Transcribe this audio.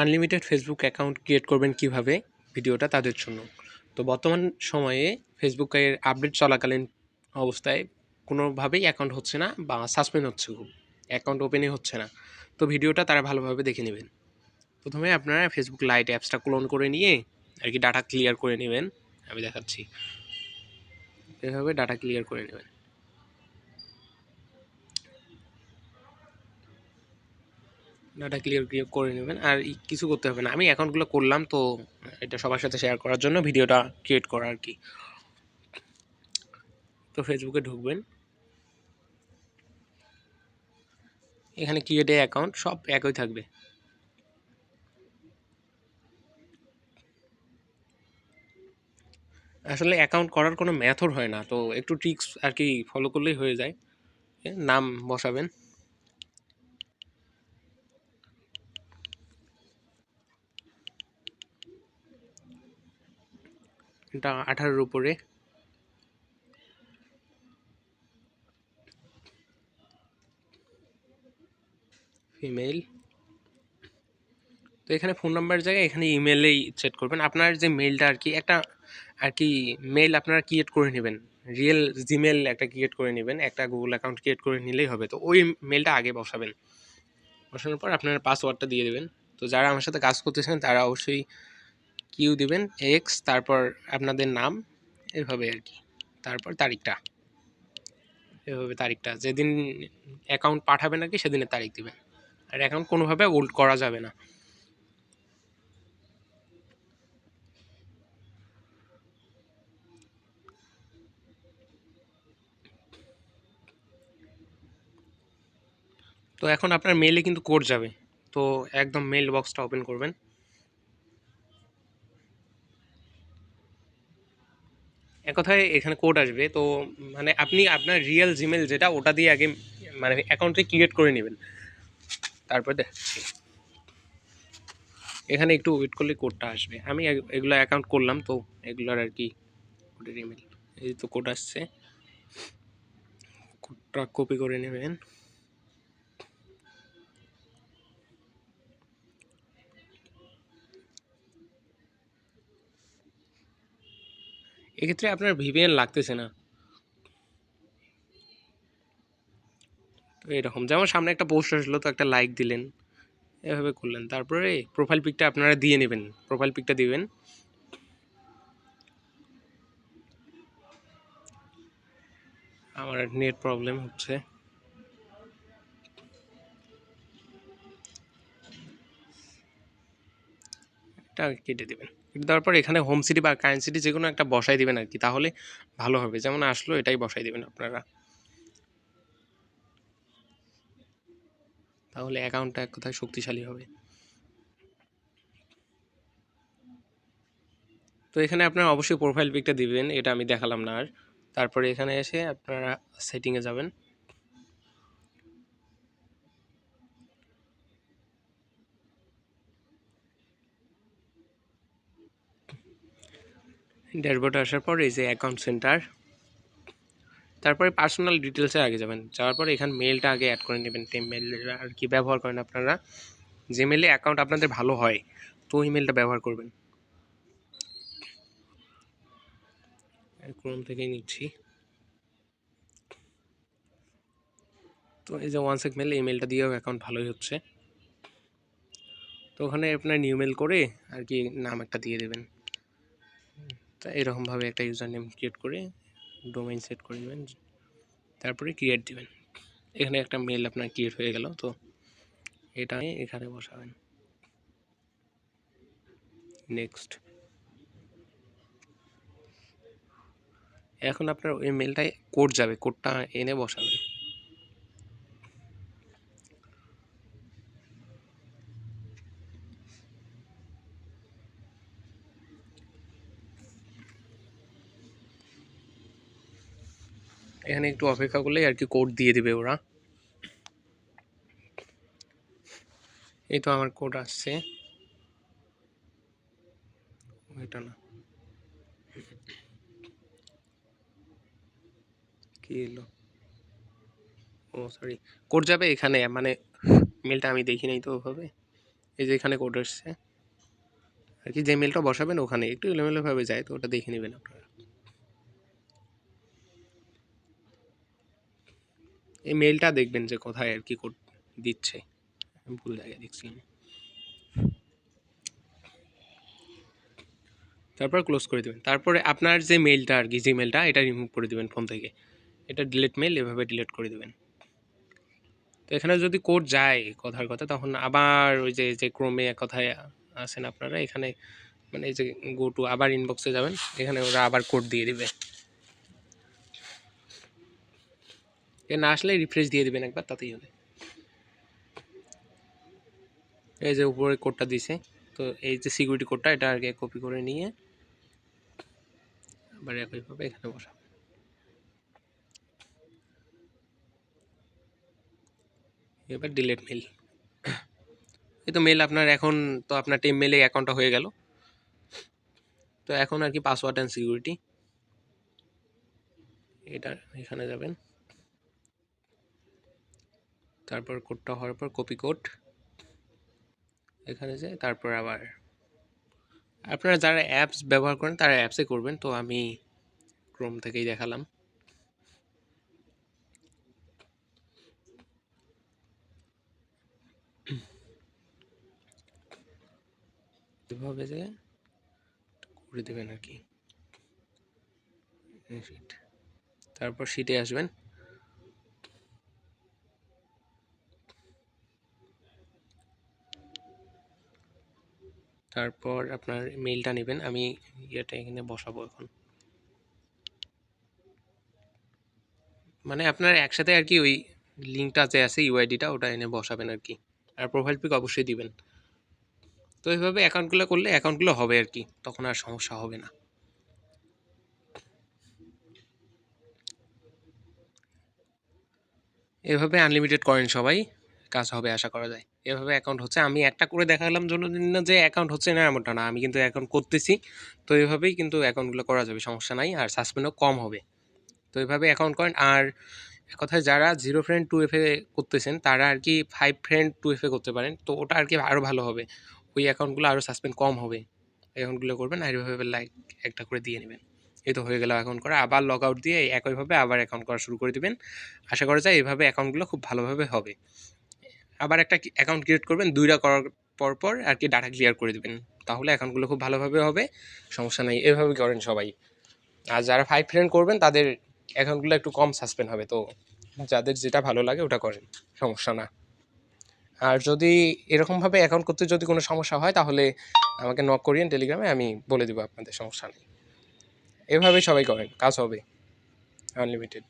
Unlimited Facebook account create করবেন কিভাবে, ভিডিওটা তাদের জন্য। তো বর্তমান সময়ে ফেসবুকের আপডেট চলাকালীন অবস্থায় কোনোভাবেই অ্যাকাউন্ট হচ্ছে না বা সাসপেন্ড হচ্ছে, খুব অ্যাকাউন্ট ওপেনই হচ্ছে না। তো ভিডিওটা তারা ভালোভাবে দেখে নেবেন। প্রথমে আপনারা ফেসবুক লাইট অ্যাপসটা ক্লোন করে নিয়ে আর কি ডাটা ক্লিয়ার করে নেবেন। আমি দেখাচ্ছি, এভাবে ডাটা ক্লিয়ার করে নেবেন। ডাটা ক্লিয়ার করে নেবেন, আর কিছু করতে হবে না। আমি অ্যাকাউন্টগুলো করলাম, তো এটা সবার সাথে শেয়ার করার জন্য ভিডিওটা ক্রিয়েট করা আর কি। তো ফেসবুকে ঢুকবেন, এখানে ক্রিয়েট এ অ্যাকাউন্ট সব একই থাকবে। আসলে অ্যাকাউন্ট করার কোনো মেথড হয় না, তো একটু ট্রিক্স আর কি ফলো করলেই হয়ে যায়। নাম বসাবেন, এটা 18-এর উপরে। ফিমেল। তো এখানে ফোন নাম্বার জায়গায় এখানে ইমেলেই সেট করবেন। আপনার যে মেলটা আর কি একটা আর কি মেল আপনারা ক্রিয়েট করে নেবেন, রিয়েল জিমেল একটা ক্রিয়েট করে নেবেন, একটা গুগল অ্যাকাউন্ট ক্রিয়েট করে নিলেই হবে। তো ওই মেলটা আগে বসাবেন, বসানোর পর আপনার পাসওয়ার্ডটা দিয়ে দেবেন। তো যারা আমার সাথে কাজ করতেছেন তারা অবশ্যই কিউ দিবেন, এক্স, তারপর আপনাদের নাম, এভাবে আর কি, তারপর তারিখটা, এভাবে তারিখটা যেদিন অ্যাকাউন্ট পাঠাবেন আর কি সেদিনের তারিখ দিবেন। আর অ্যাকাউন্ট কোনোভাবে ওল্ড করা যাবে না। তো এখন আপনার মেইলে কিন্তু কোড যাবে, তো একদম মেইল বক্সটা ওপেন করবেন। এক কথায় এখানে কোড আসবে, তো মানে আপনি আপনার রিয়েল জিমেল যেটা ওটা দিয়ে আগে মানে অ্যাকাউন্টে ক্রিয়েট করে নেবেন, তারপর দেখছি এখানে একটু ওয়েট করলে কোডটা আসবে। আমি এগুলো অ্যাকাউন্ট করলাম, তো এগুলোর আর কি কোডের ইমেল, এই তো কোড আসছে, কোডটা কপি করে নেবেন। এক্ষেত্রে আপনার ভিপিএন লাগতেছে না। তো এরকম যেমন সামনে একটা পোস্ট আসলো, তো একটা লাইক দিলেন, এভাবে করলেন। তারপরে প্রোফাইল পিকটা আপনারা দিয়ে নেবেন, প্রোফাইল পিকটা দিবেন। আমার নেট প্রবলেম হচ্ছে, এটা কেটে দেবেন। কেটে দেওয়ার পর এখানে হোম সিটি বা কারেন্ট সিটি যে কোনো একটা বসাই দিবেন আর কি, তাহলে ভালো হবে। যেমন আসলো এটাই বসাই দেবেন আপনারা, তাহলে অ্যাকাউন্টটা এক কথায় শক্তিশালী হবে। তো এখানে আপনারা অবশ্যই প্রোফাইল পিকটা দিবেন, এটা আমি দেখালাম না আর। তারপরে এখানে এসে আপনারা সেটিংয়ে যাবেন, ড্যাশবোর্ডে আসার পর এই যে অ্যাকাউন্ট সেন্টার, তারপরে পার্সোনাল ডিটেলসে আগে যাবেন। যাওয়ার পর এখানে মেলটা আগে অ্যাড করে নেবেন, যে মেল আর কি ব্যবহার করেন আপনারা, যে মেলে অ্যাকাউন্ট আপনাদের ভালো হয় তো ওই মেলটা ব্যবহার করবেন। ক্রোম থেকেই নিচ্ছি। তো এই যে ওয়ান সেক মেল, এই মেলটা দিয়েও অ্যাকাউন্ট ভালোই হচ্ছে। তো ওখানে আপনার নিউ মেল করে আর কি নাম একটা দিয়ে দেবেন। তা এরকমভাবে একটা ইউজার নেম ক্রিয়েট করে ডোমেইন সেট করে দেবেন, তারপরে ক্রিয়েট দিবেন। এখানে একটা মেল আপনার ক্রিয়েট হয়ে গেল। তো এটা এখানে বসাবেন, নেক্সট। এখন আপনার ওই মেলটায় কোড যাবে, কোডটা এনে বসাবেন। এখানে একটু অপেক্ষা করলেই আর কি কোড দিয়ে দিবে ওরা। এই তো আমার কোড আসছে, এটা না, কি এলো, ও সরি, কোড যাবে এখানে, মানে মেলটা আমি দেখি নাই তো ওভাবে। এই যে এখানে কোড এসছে আর কি, যে মেলটা বসাবেন ওখানে একটু এলোমেলোভাবে যায়, তো ওটা দেখে নেবেন আপনারা। এই মেলটা দেখবেন যে কোথায় আর কি কোড দিচ্ছে, আমি ভুল জায়গায় দেখছিলাম। তারপর ক্লোজ করে দেবেন। তারপরে আপনার যে মেলটা আর কি, জিমেলটা এটা রিমুভ করে দেবেন ফোন থেকে। এটা ডিলিট মেল, এভাবে ডিলিট করে দেবেন। তো এখানে যদি কোড যায় কথার কথা, তখন আবার ওই যে যে ক্রোমে কথায় আছেন আপনারা, এখানে মানে এই যে গো টু আবার ইনবক্সে যাবেন, এখানে ওরা আবার কোড দিয়ে দিবে। এ না আসলে রিফ্রেশ দিয়ে দিবেন একবার, তাতেই হবে। এই যে উপরে কোডটা দিছে, তো এই যে সিকিউরিটি কোডটা এটা আগে কপি করে নিয়ে আবার একইভাবে এখানে বসাবেন। এবার ডিলিট মেল। এই তো মেল আপনার এখন, তো আপনার টিম মেলে অ্যাকাউন্টটা হয়ে গেল। তো এখন আর কি পাসওয়ার্ড অ্যান্ড সিকিউরিটি, এটা এখানে যাবেন, তারপর কোডটা হওয়ার পর কপি কোড এখানে যায়, তারপর আবার আপনারা যারা অ্যাপস ব্যবহার করেন তারা অ্যাপসে করবেন। তো আমি ক্রোম থেকেই দেখালাম। এভাবে যে করে দেবেন আর কি। তারপর শিটে আসবেন, তারপর আপনার মেইলটা নেবেন। আমি ইয়েটা এখানে বসাবো এখন, মানে আপনার একসাথে আর কি ওই লিঙ্কটা যে আছে ইউআইডিটা ওটা এনে বসাবেন আর কি। আর প্রোফাইল পিক অবশ্যই দিবেন। তো এইভাবে অ্যাকাউন্টগুলো করলে অ্যাকাউন্টগুলো হবে আর কি, তখন আর সমস্যা হবে না। এভাবে আনলিমিটেড করেন সবাই, কাজ হবে আশা করা যায়। এভাবে অ্যাকাউন্ট হচ্ছে, আমি একটা করে দেখালাম জন্য না যে অ্যাকাউন্ট হচ্ছে না এমনটা না, আমি কিন্তু অ্যাকাউন্ট করতেছি। তো এভাবেই কিন্তু অ্যাকাউন্টগুলো করা যাবে, সমস্যা নাই, আর সাসপেন্ডও কম হবে। তো এভাবে অ্যাকাউন্ট করেন। আর এক কথায় যারা 0 ফ্রেন্ড 2 এফে করতেছেন তারা আর কি 5 ফ্রেন্ড 2 এফে করতে পারেন, তো ওটা আর কি আরও ভালো হবে। ওই অ্যাকাউন্টগুলো আরও সাসপেন্ড কম হবে। অ্যাকাউন্টগুলো করবেন আর এভাবে লাইক একটা করে দিয়ে নেবেন। এই তো হয়ে গেল অ্যাকাউন্ট করা। আবার লগ আউট দিয়ে একইভাবে আবার অ্যাকাউন্ট করা শুরু করে দিবেন। আশা করা যায় এভাবে অ্যাকাউন্টগুলো খুব ভালোভাবে হবে। আবার একটা অ্যাকাউন্ট ক্রিয়েট করবেন, 2টা করার পর আর কি ডাটা ক্লিয়ার করে দেবেন, তাহলে অ্যাকাউন্টগুলো খুব ভালোভাবে হবে, সমস্যা নেই। এভাবে করেন সবাই। আর যারা 5 ফ্রেন্ড করবেন তাদের অ্যাকাউন্টগুলো একটু কম সাসপেন্ড হবে। তো যাদের যেটা ভালো লাগে ওটা করেন, সমস্যা না। আর যদি এরকমভাবে অ্যাকাউন্ট করতে যদি কোনো সমস্যা হয় তাহলে আমাকে নক করিয়েন টেলিগ্রামে, আমি বলে দেবো আপনাদের, সমস্যা নেই। এভাবেই সবাই করেন, কাজ হবে আনলিমিটেড।